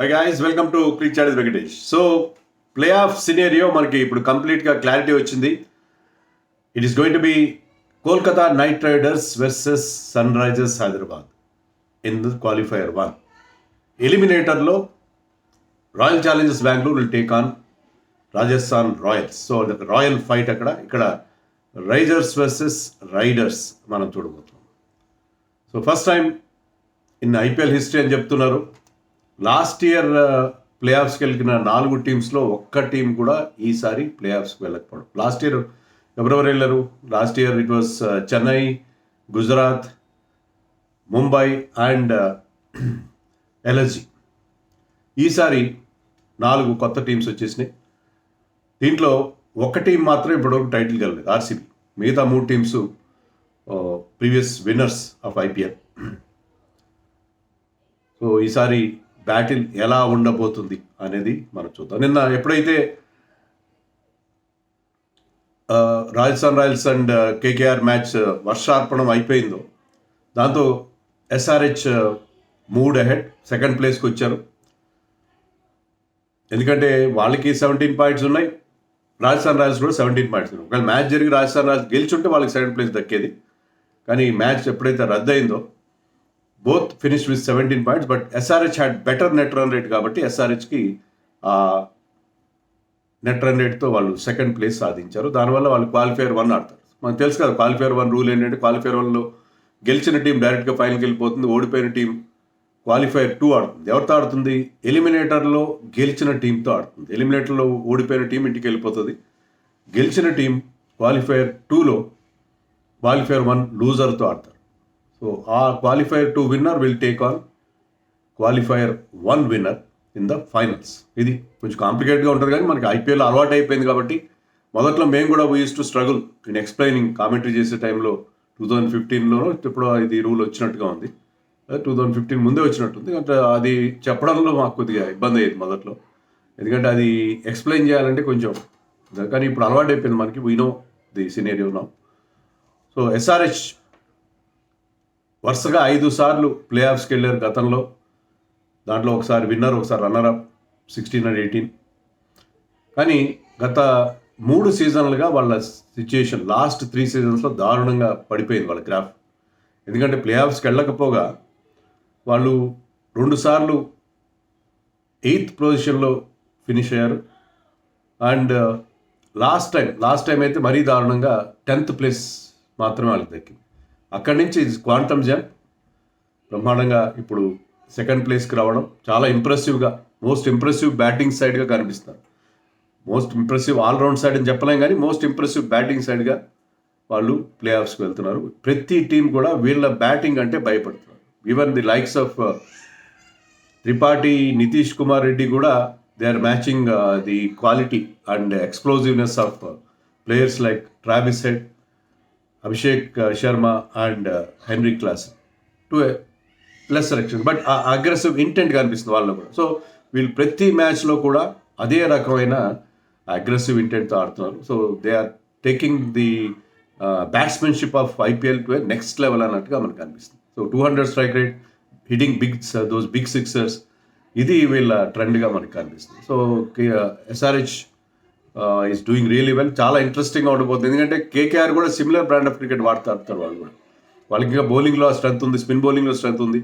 Hi guys, welcome to Click Chat with Venkatesh. So, playoff scenario మనకి ఇప్పుడు కంప్లీట్గా clarity వచ్చింది. It is going to be Kolkata Knight Riders versus Sunrisers Hyderabad in the qualifier 1. ఎలిమినేటర్లో Royal Challengers Bengaluru will take on Rajasthan Royals. So royal fight ఇక్కడ Risers versus Riders మనం చూడబోతున్నాం. So first time in IPL history అని చెప్తున్నారు. Last year play ఆఫ్స్కి వెళ్ళిన 4 టీమ్స్లో ఒక్క team కూడా ఈసారి ప్లే ఆఫ్స్కి వెళ్ళకపోవడం. లాస్ట్ ఇయర్ ఎవరెవరు వెళ్ళారు? Last year it was Chennai, Gujarat, Mumbai and LSG. ఈసారి 4 కొత్త టీమ్స్ వచ్చేసినాయి. దీంట్లో ఒక టీం మాత్రం ఇప్పటివరకు టైటిల్ గెలలేదు, ఆర్సీబీ. మిగతా 3 teams previous winners of IPL. So ఈసారి బ్యాటిల్ ఎలా ఉండబోతుంది అనేది మనం చూద్దాం. నిన్న ఎప్పుడైతే Rajasthan Royals and KKR match వర్షార్పణం అయిపోయిందో, దాంతో ఎస్ఆర్హెచ్ మూవ్ అహెడ్, సెకండ్ ప్లేస్కి వచ్చారు. ఎందుకంటే వాళ్ళకి 17 పాయింట్స్ ఉన్నాయి, రాజస్థాన్ రాయల్స్ కూడా 17 పాయింట్స్ ఉన్నాయి. ఒకవేళ మ్యాచ్ జరిగి రాజస్థాన్ రాయల్స్ గెలిచుంటే వాళ్ళకి సెకండ్ ప్లేస్ దక్కేది. కానీ మ్యాచ్ ఎప్పుడైతే రద్దయిందో both finish with 17 points. But SRH had better net run rate కాబట్టి ఎస్ఆర్హెచ్కి నెట్ రన్ రేట్తో వాళ్ళు సెకండ్ ప్లేస్ సాధించారు. దానివల్ల వాళ్ళు క్వాలిఫైయర్ 1 ఆడతారు. మనకు తెలుసు కదా క్వాలిఫైయర్ 1 రూల్ ఏంటంటే, క్వాలిఫైయర్ 1లో గెలిచిన టీం డైరెక్ట్గా ఫైనల్కి వెళ్ళిపోతుంది, ఓడిపోయిన టీం క్వాలిఫైయర్ 2 ఆడుతుంది. ఎవరితో ఆడుతుంది? ఎలిమినేటర్లో గెలిచిన టీంతో ఆడుతుంది. ఎలిమినేటర్లో ఓడిపోయిన టీం ఇంటికి వెళ్ళిపోతుంది. గెలిచిన టీం క్వాలిఫైయర్ 2లో క్వాలిఫైయర్ 1 లూజర్తో ఆడతారు. సో ఆ qualifier 2 winner will take on qualifier 1 winner in the finals. ఇది కొంచెం కాంప్లికేట్గా ఉంటుంది, కానీ మనకి ఐపీఎల్ అలవాటు అయిపోయింది కాబట్టి. మొదట్లో మేము కూడా we use to struggle in explaining, commentary చేసే టైంలో 2015లోనో ఇప్పుడు ఇది రూల్ వచ్చినట్టుగా ఉంది. 2015 ముందే వచ్చినట్టుంది. అంటే అది చెప్పడంలో మాకు కొద్దిగా ఇబ్బంది అయ్యేది మొదట్లో, ఎందుకంటే అది ఎక్స్ప్లెయిన్ చేయాలంటే కొంచెం. కానీ ఇప్పుడు అలవాటు అయిపోయింది మనకి, we know the scenario now. So SRH వరుసగా 5 సార్లు ప్లే ఆఫ్స్కి వెళ్ళారు గతంలో. దాంట్లో ఒకసారి విన్నర్, ఒకసారి రన్నర్ అప్ 16 and 18. కానీ గత 3 సీజన్లుగా వాళ్ళ సిచ్యుయేషన్ లాస్ట్ 3 సీజన్స్లో దారుణంగా పడిపోయింది వాళ్ళ గ్రాఫ్. ఎందుకంటే ప్లే ఆఫ్స్కి వెళ్ళకపోగా వాళ్ళు 2 సార్లు 8th పొజిషన్లో ఫినిష్ అయ్యారు. అండ్ లాస్ట్ టైం అయితే మరీ దారుణంగా 10th ప్లేస్ మాత్రమే వాళ్ళకి దక్కింది. అక్కడి నుంచి క్వాంటమ్ జంప్ బ్రహ్మాండంగా ఇప్పుడు సెకండ్ ప్లేస్కి రావడం చాలా ఇంప్రెసివ్గా, మోస్ట్ ఇంప్రెసివ్ బ్యాటింగ్ సైడ్గా కనిపిస్తారు. మోస్ట్ ఇంప్రెసివ్ ఆల్రౌండ్ సైడ్ అని చెప్పలేం, కానీ మోస్ట్ ఇంప్రెసివ్ బ్యాటింగ్ సైడ్గా వాళ్ళు ప్లే ఆఫ్స్కి వెళ్తున్నారు. ప్రతి టీం కూడా వీళ్ళ బ్యాటింగ్ అంటే భయపడుతున్నారు. Even the likes of Tripathi, Nitish Kumar Reddy కూడా they are matching the quality and explosiveness of players like Travis Head, Abhishek Sharma and Henry Klaasen to less selection. But ఆ అగ్రెసివ్ ఇంటెంట్ కనిపిస్తుంది వాళ్ళలో కూడా. సో వీళ్ళు ప్రతి మ్యాచ్లో కూడా అదే రకమైన అగ్రెసివ్ ఇంటెంట్తో ఆడుతున్నారు. So they are taking the batsmanship of IPL to next level అన్నట్టుగా మనకు కనిపిస్తుంది. So 200 strike rate, hitting those big sixers, ఇది వీళ్ళ ట్రెండ్గా మనకు కనిపిస్తుంది. So SRH is doing really well. చాలా ఇంట్రెస్టింగ్గా ఉండబోతుంది. ఎందుకంటే కేకేఆర్ కూడా సిమిలర్ బ్రాండ్ ఆఫ్ క్రికెట్ ఆడతారు వాళ్ళు కూడా. వాళ్ళకి ఇంకా బౌలింగ్లో స్ట్రెంత్ ఉంది, స్పిన్ బౌలింగ్లో స్ట్రెంత్ ఉంది.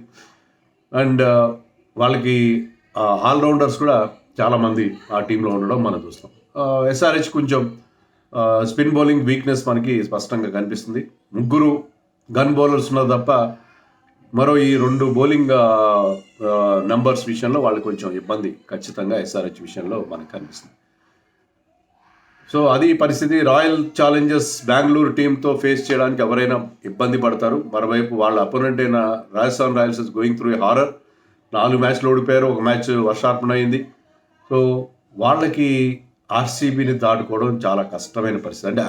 అండ్ వాళ్ళకి ఆల్రౌండర్స్ కూడా చాలామంది ఆ టీంలో ఉండడం మనం చూస్తాం. ఎస్ఆర్హెచ్ కొంచెం స్పిన్ బౌలింగ్ వీక్నెస్ మనకి స్పష్టంగా కనిపిస్తుంది. 3 గన్ బౌలర్స్ ఉన్నారు తప్ప మరో ఈ 2 బౌలింగ్ నంబర్స్ విషయంలో వాళ్ళు కొంచెం ఇబ్బంది ఖచ్చితంగా ఎస్ఆర్హెచ్ విషయంలో మనకు కనిపిస్తుంది. సో అది పరిస్థితి. రాయల్ ఛాలెంజర్స్ బెంగళూరు టీంతో ఫేస్ చేయడానికి ఎవరైనా ఇబ్బంది పడతారు. మరోవైపు వాళ్ళ అపోనెంట్ అయిన Rajasthan Royals is going through a horror. 4 మ్యాచ్లు ఓడిపోయారు, 1 మ్యాచ్ వర్షార్పణ అయింది. సో వాళ్ళకి ఆర్సీబీని దాటుకోవడం చాలా కష్టమైన పరిస్థితి. అంటే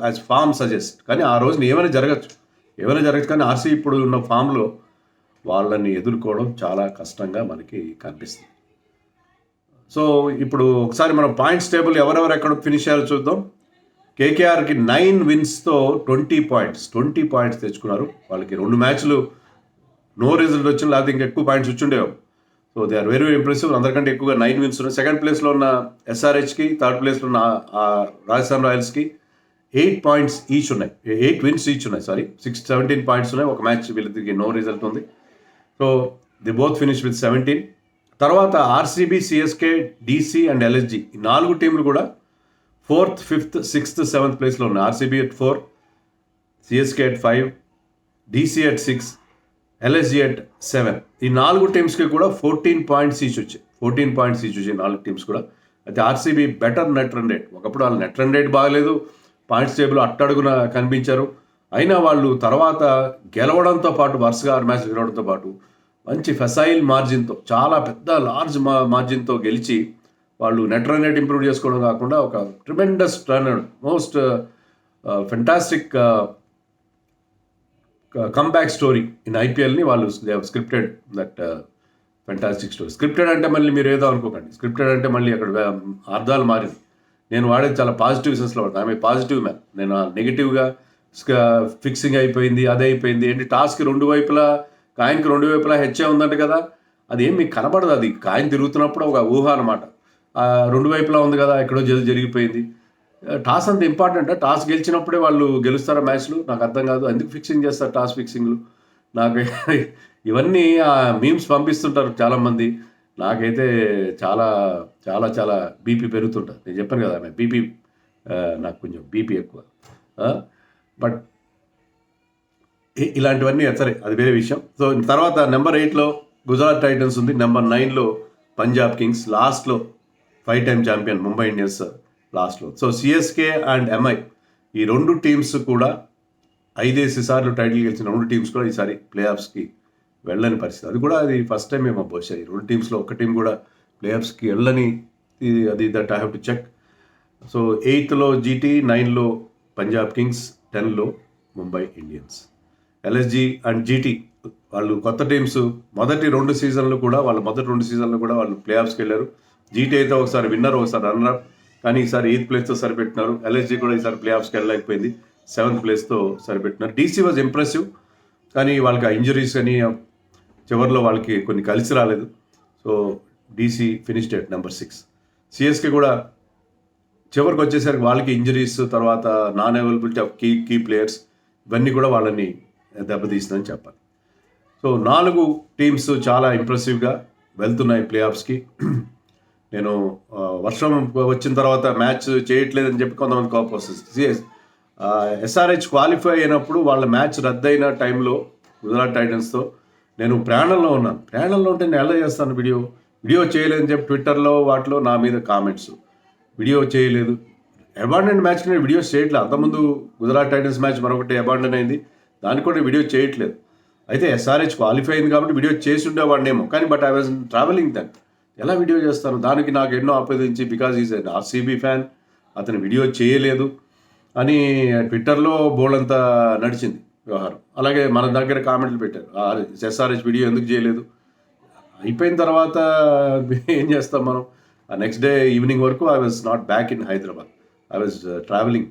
యాజ్ ఫామ్ సజెస్ట్, కానీ ఆ రోజున ఏమైనా జరగచ్చు. కానీ ఆర్సీబీ ఇప్పుడు ఉన్న ఫామ్లో వాళ్ళని ఎదుర్కోవడం చాలా కష్టంగా మనకి కనిపిస్తుంది. సో ఇప్పుడు ఒకసారి మనం పాయింట్స్ టేబుల్ ఎవరెవరు ఎక్కడ ఫినిష్ అయ్యారో చూద్దాం. కేకేఆర్కి 9 విన్స్తో 20 పాయింట్స్ తెచ్చుకున్నారు. వాళ్ళకి 2 మ్యాచ్లు నో రిజల్ట్ వచ్చిన, లేకపోతే ఇంకా ఎక్కువ పాయింట్స్ వచ్చుండేవి. So they are very very impressive. అందరికంటే ఎక్కువగా 9 wins ఉన్నాయి. సెకండ్ ప్లేస్లో ఉన్న ఎస్ఆర్హెచ్కి, థర్డ్ ప్లేస్లో ఉన్న రాజస్థాన్ రాయల్స్కి 8 points ఈచ్ ఉన్నాయి, 8 wins ఈచ్ ఉన్నాయి, 17 points ఉన్నాయి. ఒక మ్యాచ్ వీళ్ళకి నో రిజల్ట్ ఉంది. So the both finish with 17. తర్వాత RCB, CSK, DC and LSG ఈ 4 టీంలు కూడా 4th, 5th, 6th, 7th ప్లేస్లో ఉన్నాయి. RCB at 4, CSK at 5, DC at 6, LSG at 7. ఈ 4 టీమ్స్కి కూడా 14 points ఈచ్ వచ్చాయి. 14 points ఈచ్ వచ్చాయి 4 టీమ్స్ కూడా. అయితే RCB better net run rate. ఒకప్పుడు వాళ్ళ నెట్ రన్ రేట్ బాగలేదు, పాయింట్స్ టేబుల్ అట్టడుగున కనిపించారు. అయినా వాళ్ళు తర్వాత గెలవడంతో పాటు వరుసగా 6 మ్యాచ్లు గెలవడంతో పాటు మంచి ఫెసైల్ మార్జిన్తో, చాలా పెద్ద లార్జ్ మార్జిన్తో గెలిచి వాళ్ళు నెట్ రన్ రేట్ ఇంప్రూవ్ చేసుకోవడం కాకుండా ఒక tremendous most fantastic comeback story in ఐపీఎల్ని వాళ్ళు scripted that fantastic story. Scripted అంటే మళ్ళీ మీరు ఏదో అనుకోకండి. స్క్రిప్టెడ్ అంటే మళ్ళీ అక్కడ అర్థాలు మారింది. నేను వాడేది చాలా పాజిటివ్ సెన్స్లో వాడతాను. ఆమె పాజిటివ్ మ్యాన్. నేను నెగిటివ్గా ఫిక్సింగ్ అయిపోయింది, అదే అయిపోయింది ఏంటి, టాస్క్ 2 వైపులా, కాయిన్కి 2 వైపులా హెచ్చే ఉందంట కదా, అది ఏం మీకు కనబడదు. అది కాయిన్ తిరుగుతున్నప్పుడు ఒక ఊహ అనమాట. 2 వైపులా ఉంది కదా, ఎక్కడో జరిగిపోయింది. టాస్ అంత ఇంపార్టెంట్. టాస్ గెలిచినప్పుడే వాళ్ళు గెలుస్తారా మ్యాచ్లు? నాకు అర్థం కాదు. ఎందుకు ఫిక్సింగ్ చేస్తారు టాస్ ఫిక్సింగ్లు? నాకు ఇవన్నీ మీమ్స్ పంపిస్తుంటారు చాలామంది. నాకైతే చాలా చాలా చాలా బీపీ పెరుగుతుంటుంది. నేను చెప్పాను కదా, బీపీ నాకు కొంచెం బీపీ ఎక్కువ. బట్ ఇలాంటివన్నీ సరే, అది వేరే విషయం. సో తర్వాత నెంబర్ 8లో గుజరాత్ టైటన్స్ ఉంది, నెంబర్ 9లో పంజాబ్ కింగ్స్, లాస్ట్లో 5-time ఛాంపియన్ ముంబై ఇండియన్స్ లాస్ట్లో. సో సిఎస్కే అండ్ ఎంఐ ఈ 2 టీమ్స్ కూడా 5 సార్లు టైటిల్ గెలిచిన 2 టీమ్స్ కూడా ఈసారి ప్లే ఆఫ్స్కి వెళ్ళని పరిస్థితి. అది ఫస్ట్ టైం ఏమో బహుశా ఈ 2 టీమ్స్లో ఒక టీం కూడా ప్లే ఆఫ్స్కి వెళ్ళని, అది that I have to check. So 8లో జీటీ, 9లో పంజాబ్ కింగ్స్, 10లో Mumbai Indians. LSG and GT వాళ్ళు కొత్త టీమ్స్. మొదటి 2 సీజన్లు కూడా వాళ్ళు ప్లే ఆఫ్స్కి వెళ్ళారు. జీటీ అయితే ఒకసారి విన్నర్, ఒకసారి రన్నర్, కానీ ఈసారి 8th ప్లేస్తో సరిపెట్టినారు. ఎల్ఎస్జీ కూడా ఈసారి ప్లే ఆఫ్స్కి వెళ్ళలేకపోయింది, 7th ప్లేస్తో సరిపెట్టినారు. డీసీ వాజ్ ఇంప్రెసివ్, కానీ వాళ్ళకి ఆ ఇంజరీస్ అని చివరిలో వాళ్ళకి కొన్ని కలిసి రాలేదు. So DC finished at number 6. CSK కూడా చివరికి వచ్చేసరికి వాళ్ళకి ఇంజరీస్, తర్వాత non availability of key players, ఇవన్నీ కూడా వాళ్ళని దెబ్బతీస్తుందని చెప్పాలి. సో 4 టీమ్స్ చాలా ఇంప్రెసివ్గా వెళ్తున్నాయి ప్లే ఆఫ్స్కి. నేను వర్షం వచ్చిన తర్వాత మ్యాచ్ చేయట్లేదని చెప్పి కొంతమంది కోపం వస్తుంది. ఎస్ఆర్హెచ్ క్వాలిఫై అయినప్పుడు వాళ్ళ మ్యాచ్ రద్దయిన టైంలో గుజరాత్ టైటన్స్తో నేను ప్రాణంలో ఉన్నాను. ప్రాణంలో ఉంటే నేను ఎలా చేస్తాను? వీడియో చేయలేదని చెప్పి ట్విట్టర్లో వాటిలో నా మీద కామెంట్స్. వీడియో చేయలేదు, అబాండెంట్ మ్యాచ్కి నేను వీడియోస్ చేయట్లేదు. అంతకుముందు గుజరాత్ టైటన్స్ మ్యాచ్ మరొకటి అబాండెంట్ అయింది, దానికి కూడా వీడియో చేయట్లేదు. అయితే ఎస్ఆర్హెచ్ క్వాలిఫై అయింది కాబట్టి వీడియో చేసి ఉండేవాడినేమో, కానీ but I was travelling then. ఎలా వీడియో చేస్తాను? దానికి నాకు ఎన్నో ఆపేదించి, because is an RCB fan, అతను వీడియో చేయలేదు అని ట్విట్టర్లో బోల్డంతా నడిచింది వ్యవహారం. అలాగే మన దగ్గర కామెంట్లు పెట్టారు, ఎస్ఆర్హెచ్ వీడియో ఎందుకు చేయలేదు. అయిపోయిన తర్వాత ఏం చేస్తాం మనం? నెక్స్ట్ డే ఈవినింగ్ వరకు I was not back in Hyderabad, I was travelling.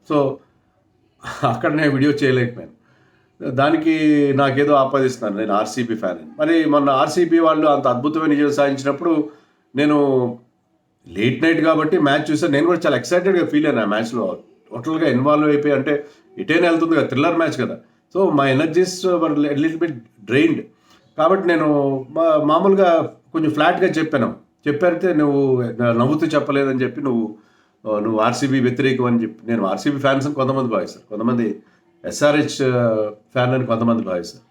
So అక్కడ నేను వీడియో చేయలేకపోయాను. దానికి నాకేదో ఆపాదిస్తున్నారు, నేను ఆర్సీబీ ఫ్యాన్ అని. మరి మొన్న ఆర్సీబీ వాళ్ళు అంత అద్భుతమైన విజయం సాధించినప్పుడు నేను లేట్ నైట్ కాబట్టి మ్యాచ్ చూసాను. నేను కూడా చాలా ఎక్సైటెడ్గా ఫీల్ అయ్యాను ఆ మ్యాచ్లో. టోటల్గా ఇన్వాల్వ్ అయిపోయి, అంటే ఇటైనా వెళ్తుంది కదా, థ్రిల్లర్ మ్యాచ్ కదా. So my energies were little bit drained. కాబట్టి నేను మామూలుగా కొంచెం ఫ్లాట్గా చెప్పారైతే నువ్వు నవ్వుతూ చెప్పలేదని చెప్పి నువ్వు ఆర్సీబీ వ్యతిరేకం అని చెప్పి, నేను ఆర్సీబీ ఫ్యాన్స్ అని కొంతమంది భావిస్తారు, కొంతమంది ఎస్ఆర్హెచ్ ఫ్యాన్ అని కొంతమంది భావిస్తారు,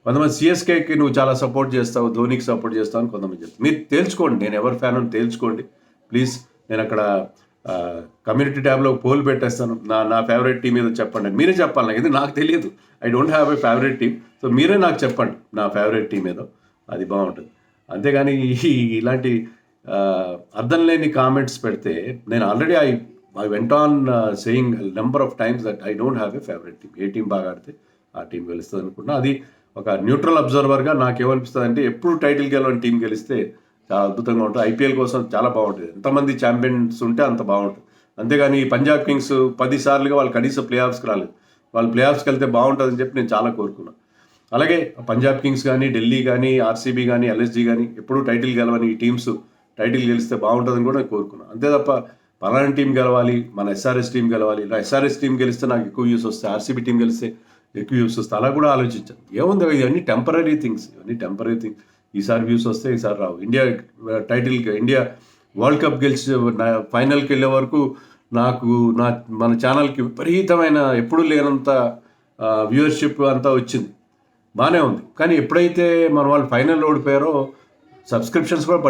కొంతమంది సిఎస్కేకి నువ్వు చాలా సపోర్ట్ చేస్తావు, ధోనికి సపోర్ట్ చేస్తావు అని కొంతమంది చెప్తారు. మీరు తేల్చుకోండి, నేను ఎవరి ఫ్యాన్ అని తేల్చుకోండి ప్లీజ్. నేను అక్కడ కమ్యూనిటీ ట్యాబ్లో పోల్ పెట్టేస్తాను, నా ఫేవరెట్ టీం ఏదో చెప్పండి. మీరే చెప్పాలి, నాకు ఇది నాకు తెలియదు. I don't have a favourite team. So మీరే నాకు చెప్పండి నా ఫేవరెట్ టీం ఏదో, అది బాగుంటుంది. అంతేగాని ఇలాంటి అర్థం లేని కామెంట్స్ పెడితే, నేను already I went on saying number of times that I don't have a favourite team. A team బాగా ఆడితే ఆ టీం గెలుస్తుంది అనుకుంటున్నా. అది ఒక న్యూట్రల్ అబ్జర్వర్గా నాకేమనిపిస్తుంది అంటే, ఎప్పుడు టైటిల్ గెలవని టీం గెలిస్తే చాలా అద్భుతంగా ఉంటుంది. ఐపీఎల్ కోసం చాలా బాగుంటుంది, ఎంతమంది ఛాంపియన్స్ ఉంటే అంత బాగుంటుంది. అంతేగాని పంజాబ్ కింగ్స్ 10 సార్లుగా వాళ్ళు కనీసం ప్లే ఆఫ్స్కి రాలేదు. వాళ్ళు ప్లే ఆఫ్స్కి వెళ్తే బాగుంటుందని చెప్పి నేను చాలా కోరుకున్నాను. అలాగే పంజాబ్ కింగ్స్ కానీ, ఢిల్లీ కానీ, ఆర్సీబీ కానీ, ఎల్ఎస్జీ కానీ ఎప్పుడూ టైటిల్ గెలవని ఈ టీమ్స్ టైటిల్ గెలిస్తే బాగుంటుందని కూడా నేను కోరుకున్నాను. అంతే తప్ప పలానా టీం గెలవాలి, మన ఎస్ఆర్ఎస్ టీం గెలవాలి, ఇలా ఎస్ఆర్ఎస్ టీం గెలిస్తే నాకు ఎక్కువ వ్యూస్ వస్తాయి, ఆర్సీబీ టీం గెలిస్తే ఎక్కువ వ్యూస్ వస్తాయి, అలా కూడా ఆలోచించాను. ఏముంది, ఇవన్నీ టెంపరీ థింగ్స్, ఈసారి వ్యూస్ వస్తే ఈసారి రావు. ఇండియా వరల్డ్ కప్ గెలిచి ఫైనల్కి వెళ్ళే వరకు నాకు మన ఛానల్కి విపరీతమైన ఎప్పుడు లేనంత వ్యూవర్షిప్ అంతా వచ్చింది, బాగానే ఉంది. కానీ ఎప్పుడైతే మన వాళ్ళు ఫైనల్లో ఓడిపోయారో సబ్స్క్రిప్షన్స్ కూడా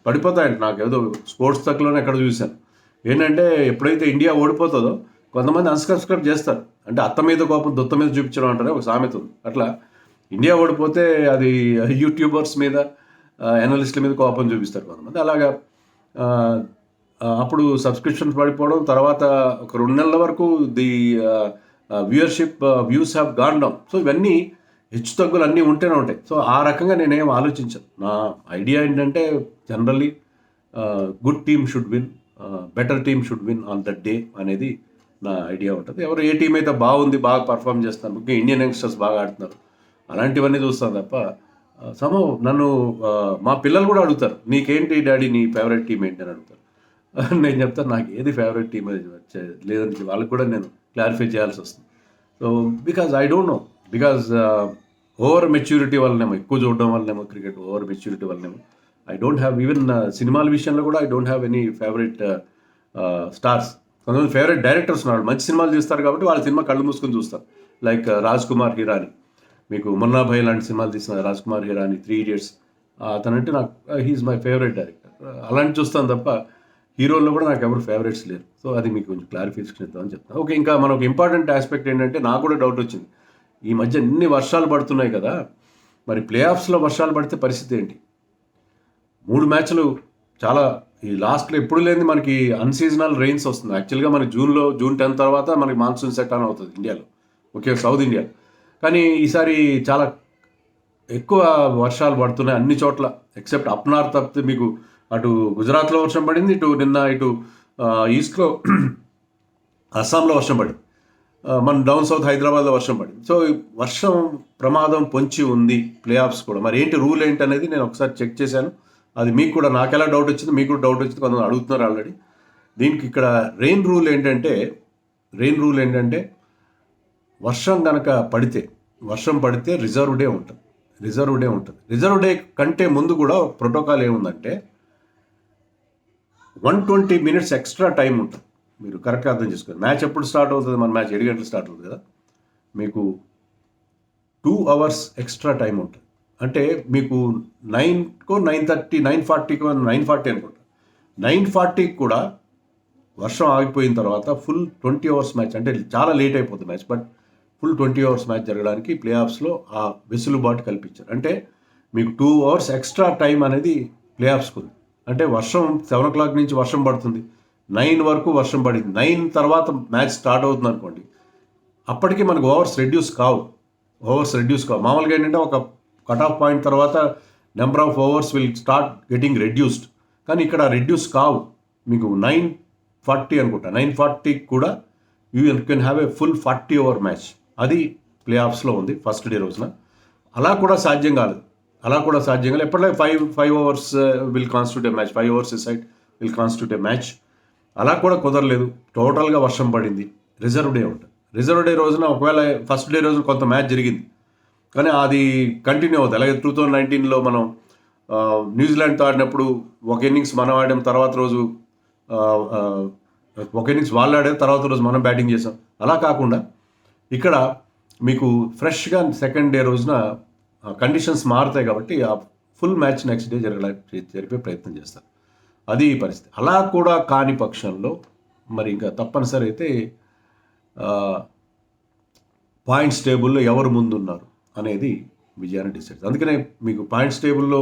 పడిపోతాయంట. నాకు ఏదో స్పోర్ట్స్ తక్కువలోనే ఎక్కడ చూశాను ఏంటంటే, ఎప్పుడైతే ఇండియా ఓడిపోతుందో కొంతమంది అన్సబ్స్క్రైబ్ చేస్తారు. అంటే అత్త మీద కోపం దొత్త మీద చూపించడం అంటారే ఒక సామెత ఉంది. అట్లా ఇండియా ఓడిపోతే అది యూట్యూబర్స్ మీద, అనలిస్టుల మీద కోపం చూపిస్తారు కొంతమంది. అలాగా అప్పుడు సబ్స్క్రిప్షన్స్ పడిపోవడం, తర్వాత ఒక 2 నెలల వరకు views have gone down. So ఇవన్నీ హెచ్చు తగ్గులు అన్నీ ఉంటూనే ఉంటాయి. సో ఆ రకంగా నేనేం ఆలోచించాను. నా ఐడియా ఏంటంటే, generally good team should win, better team should win on that day అనేది నా ఐడియా ఉంటుంది. ఎవరు ఏ టీం అయితే బాగుంది, బాగా పర్ఫామ్ చేస్తున్నారు, ముఖ్యంగా ఇండియన్ యంగ్స్టర్స్ బాగా ఆడుతున్నారు, అలాంటివన్నీ చూస్తాను తప్ప నన్ను మా పిల్లలు కూడా అడుగుతారు, నీకేంటి డాడీ నీ ఫేవరెట్ టీం ఏంటి అని అడుగుతారు. నేను చెప్తాను నాకు ఏది ఫేవరెట్ టీం లేదని వాళ్ళకి కూడా నేను క్లారిఫై చేయాల్సి వస్తుంది. So because I don't know, because over maturity వల్లనేమో, ఎక్కువ చూడడం వల్లనేమో, క్రికెట్ ఓవర్ మెచ్యూరిటీ వల్లనేమో ఐ డోంట్ హ్యావ్, ఈవెన్ సినిమాల విషయంలో కూడా I don't have any favourite stars. కొంతమంది ఫేవరెట్ డైరెక్టర్స్ ఉన్నారు, మంచి సినిమాలు తీస్తారు కాబట్టి వాళ్ళ సినిమా కళ్ళు మూసుకొని చూస్తారు. లైక్ రాజ్ కుమార్ హిరానీ, మీకు మున్నా భాయ్ లాంటి సినిమాలు తీసిన రాజ్ కుమార్ హిరానీ, 3 Idiots, అతనంటే నాకు హీఈస్ మై ఫేవరెట్ డైరెక్టర్. అలాంటి చూస్తాను తప్ప హీరోల్లో కూడా నాకు ఎవరు ఫేవరెట్స్ లేరు. సో అది మీకు కొంచెం క్లారిఫికేషన్ ఇద్దామని చెప్తాను. ఓకే, ఇంకా మనకు ఇంపార్టెంట్ ఆస్పెక్ట్ ఏంటంటే, నాకు కూడా డౌట్ వచ్చింది, ఈ మధ్య ఎన్ని వర్షాలు పడుతున్నాయి కదా, మరి ప్లే ఆఫ్స్లో వర్షాలు పడితే పరిస్థితి ఏంటి? 3 మ్యాచ్లు చాలా ఈ లాస్ట్లో ఎప్పుడు లేని మనకి అన్సీజనల్ రెయిన్స్ వస్తుంది. యాక్చువల్గా మనకి జూన్ 10 తర్వాత మనకి మాన్సూన్ సెట్ ఆన్ అవుతుంది ఇండియాలో, ఓకే, సౌత్ ఇండియా. కానీ ఈసారి చాలా ఎక్కువ వర్షాలు పడుతున్నాయి అన్ని చోట్ల, ఎక్సెప్ట్ అప్ నార్త్ తప్పితే. మీకు అటు గుజరాత్లో వర్షం పడింది, ఇటు ఈస్ట్లో అస్సాంలో వర్షం పడింది, మన డౌన్ సౌత్ హైదరాబాద్లో వర్షం పడింది. సో వర్షం ప్రమాదం పొంచి ఉంది ప్లే ఆఫ్స్ కూడా. మరి ఏంటి రూల్ ఏంటి అనేది నేను ఒకసారి చెక్ చేశాను. అది మీకు కూడా, నాకెలా డౌట్ వచ్చింది, మీకు కూడా డౌట్ వచ్చింది, కొంతమంది అడుగుతున్నారు ఆల్రెడీ. దీనికి ఇక్కడ రెయిన్ రూల్ ఏంటంటే వర్షం కనుక పడితే రిజర్వ్ డే ఉంటుంది. రిజర్వ్ డే కంటే ముందు కూడా ప్రోటోకాల్ ఏముందంటే 120 minutes ఎక్స్ట్రా టైం ఉంటుంది. మీరు కరెక్ట్గా అర్థం చేసుకోండి. మ్యాచ్ ఎప్పుడు స్టార్ట్ అవుతుంది? మన మ్యాచ్ 7 గంటలు స్టార్ట్ అవుతుంది కదా, మీకు 2 hours ఎక్స్ట్రా టైం ఉంటుంది. అంటే మీకు 9కో 9:30, 9:40కో 9:40 అనుకుంటా, 9:40 కూడా వర్షం ఆగిపోయిన తర్వాత ఫుల్ 20 hours మ్యాచ్, అంటే చాలా లేట్ అయిపోతుంది match, but full 20 hours match జరగడానికి ప్లే ఆఫ్స్లో ఆ వెసులుబాటు కల్పించారు. అంటే మీకు 2 hours ఎక్స్ట్రా టైం అనేది ప్లే ఆఫ్స్కి ఉంది. అంటే వర్షం 7 o'clock నుంచి వర్షం పడుతుంది, 9 వరకు వర్షం పడింది, 9 తర్వాత మ్యాచ్ స్టార్ట్ అవుతుంది అనుకోండి, అప్పటికి మనకు ఓవర్స్ రెడ్యూస్ కావు. మామూలుగా ఏంటంటే ఒక కట్ ఆఫ్ పాయింట్ తర్వాత number of overs will start getting reduced, కానీ ఇక్కడ రెడ్యూస్ కావు. మీకు 9:40 అనుకుంటా, 9:40 కూడా you can have a full 40 over match. అది ప్లే ఆఫ్స్లో ఉంది ఫస్ట్ డే రోజున. అలా కూడా సాధ్యం కాలేదు. ఎప్పటిలాగే 5 hours will constitute A match, 5 hours side will constitute A match. అలా కూడా కుదరలేదు. టోటల్గా వర్షం పడింది. రిజర్వ్ డే ఉంటుంది. రిజర్వ్ డే రోజున ఒకవేళ ఫస్ట్ డే రోజున కొంత మ్యాచ్ జరిగింది, కానీ అది కంటిన్యూ అవుతుంది. అలాగే 2019లో మనం న్యూజిలాండ్తో ఆడినప్పుడు ఒక ఇన్నింగ్స్ మనం ఆడాం, తర్వాత రోజు ఒక ఇన్నింగ్స్ వాళ్ళు ఆడారు, తర్వాత రోజు మనం బ్యాటింగ్ చేసాం. అలా కాకుండా ఇక్కడ మీకు ఫ్రెష్గా సెకండ్ డే రోజున కండిషన్స్ మారుతాయి కాబట్టి ఆ ఫుల్ మ్యాచ్ నెక్స్ట్ డే జరిపే ప్రయత్నం చేస్తారు. అది పరిస్థితి. అలా కూడా కాని పక్షంలో మరి ఇంకా తప్పనిసరి అయితే పాయింట్స్ టేబుల్లో ఎవరు ముందున్నారు అనేది విజయాన్ని డిసైడ్. అందుకనే మీకు పాయింట్స్ టేబుల్లో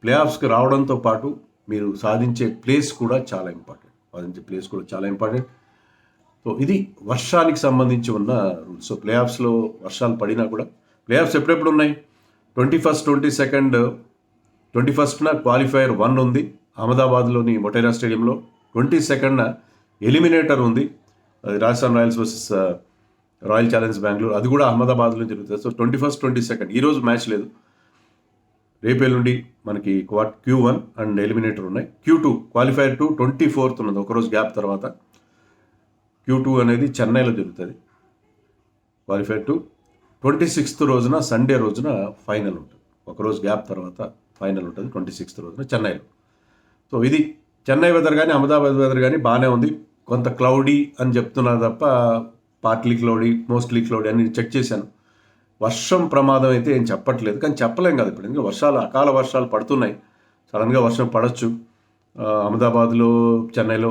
ప్లే ఆఫ్స్కి రావడంతో పాటు మీరు సాధించే ప్లేస్ కూడా చాలా ఇంపార్టెంట్. సో ఇది వర్షానికి సంబంధించి ఉన్న రూల్స్. సో ప్లే ఆఫ్స్లో వర్షాలు పడినా కూడా, ప్లే ఆఫ్స్ ఎప్పుడెప్పుడు ఉన్నాయి? 21st, 22nd, 21st క్వాలిఫైయర్ 1 ఉంది అహ్మదాబాద్లోని మొటేరా స్టేడియంలో. 22nd ఎలిమినేటర్ ఉంది, అది Rajasthan Royals versus royal challenge Bengaluru, అది కూడా అహ్మదాబాద్లో జరుగుతుంది. సో 21st 22nd ఈరోజు మ్యాచ్ లేదు. రేపు ఎల్లుండి మనకి Q1 అండ్ ఎలిమినేటర్ ఉన్నాయి. Q2 క్వాలిఫైర్ 2 24th ఉన్నది, ఒకరోజు గ్యాప్ తర్వాత. Q2 అనేది చెన్నైలో జరుగుతుంది. క్వాలిఫైర్ 2 26th రోజున, సండే రోజున ఫైనల్ ఉంటుంది. ఒకరోజు గ్యాప్ తర్వాత ఫైనల్ ఉంటుంది 26th రోజున చెన్నైలో. సో ఇది చెన్నై వెదర్ కానీ అహ్మదాబాద్ వెదర్ కానీ బాగానే ఉంది. కొంత క్లౌడీ అని చెప్తున్నారు తప్ప పార్ట్లీ క్లౌడీ, మోస్ట్లీ క్లౌడీ అని చెక్ చేశాను. వర్షం ప్రమాదం అయితే ఏం చెప్పట్లేదు, కానీ చెప్పలేం కదా ఇప్పుడు, ఎందుకంటే వర్షాలు, అకాల వర్షాలు పడుతున్నాయి. సడన్గా వర్షం పడవచ్చు అహ్మదాబాద్లో, చెన్నైలో.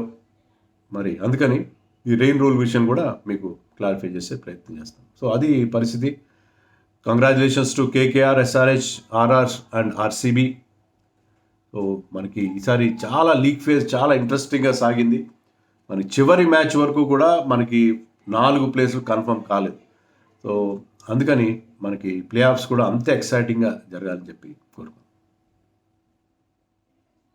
మరి అందుకని ఈ రెయిన్ రూల్ విషయం కూడా మీకు క్లారిఫై చేసే ప్రయత్నం చేస్తాం. సో అది పరిస్థితి. Congratulations to KKR, SRH, RR and RCB. So మనకి ఈసారి చాలా లీగ్ ఫేజ్ చాలా ఇంట్రెస్టింగ్గా సాగింది. మన చివరి మ్యాచ్ వరకు కూడా మనకి 4 ప్లేసులు కన్ఫర్మ్ కాలేదు. సో అందుకని మనకి ప్లే ఆఫ్స్ కూడా అంతే ఎక్సైటింగ్గా జరగాలని చెప్పి కోరుకుంటున్నాను.